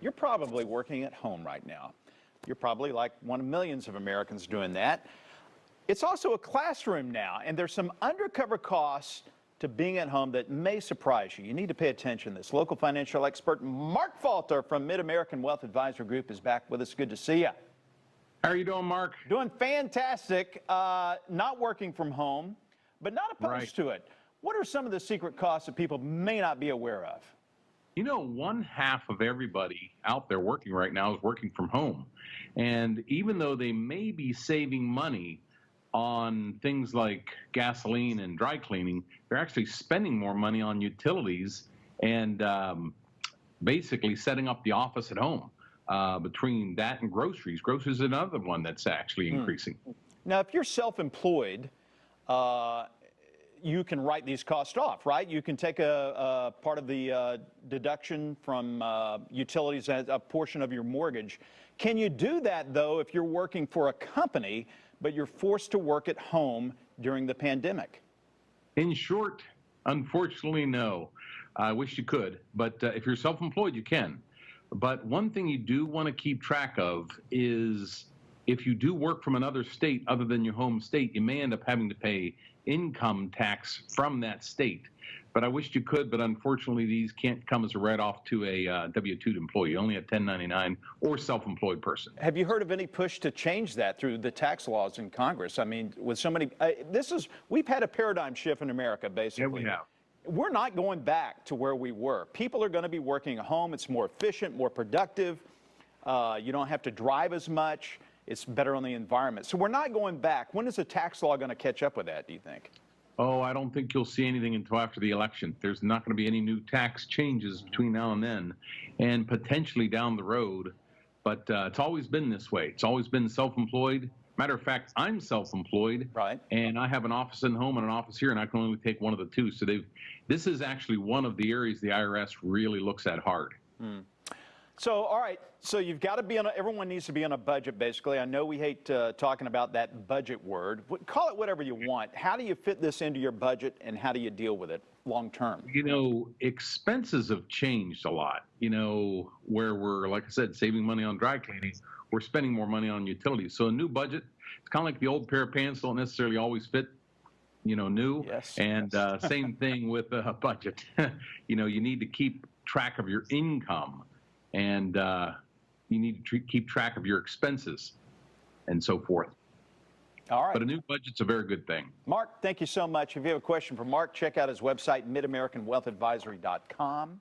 You're probably working at home right now. You're probably like one of millions of Americans doing that. It's also a classroom now, and there's some undercover costs to being at home that may surprise you. You need to pay attention to this. Local financial expert Mark Falter from Mid-American Wealth Advisor Group is back with us. Good to see you. How are you doing, Mark? Doing fantastic. Not working from home, but not opposed to it. What are some of the secret costs that people may not be aware of? You know, one half of everybody out there working right now is working from home. And even though they may be saving money on things like gasoline and dry cleaning, they're actually spending more money on utilities and basically setting up the office at home. Between that and groceries. Groceries is another one that's actually increasing. Now, if you're self-employed, you can write these costs off, right? You can take a part of the deduction from utilities as a portion of your mortgage. Can you do that, though, if you're working for a company, but you're forced to work at home during the pandemic? In short, unfortunately, no. I wish you could, but if you're self-employed, you can. But one thing you do want to keep track of is if you do work from another state other than your home state, you may end up having to pay income tax from that state. But I wish you could, but unfortunately, these can't come as a write-off to a W-2 employee, only a 1099 or self-employed person. Have you heard of any push to change that through the tax laws in Congress? I mean, with so many, we've had a paradigm shift in America, basically. Yeah, we have. We're not going back to where we were. People are going to be working at home. It's more efficient, more productive. You don't have to drive as much. It's better on the environment. So we're not going back. When is the tax law going to catch up with that, do you think? Oh, I don't think you'll see anything until after the election. There's not going to be any new tax changes between now and then, and potentially down the road. But it's always been this way. It's always been self-employed. Matter of fact, I'm self-employed, right, and I have an office at home and an office here, and I can only take one of the two. So this is actually one of the areas the IRS really looks at hard. So, all right, so you've got to be everyone needs to be on a budget, basically. I know we hate talking about that budget word. Call it whatever you want. How do you fit this into your budget, and how do you deal with it long term? You know, expenses have changed a lot. You know, where we're, like I said, saving money on dry cleaning, we're spending more money on utilities. So a new budget, it's kind of like the old pair of pants don't necessarily always fit, you know, new. Yes. And same thing with a budget. You know, you need to keep track of your income, and you need to keep track of your expenses and so forth. All right. But a new budget's a very good thing. Mark, thank you so much. If you have a question for Mark, check out his website, midamericanwealthadvisory.com.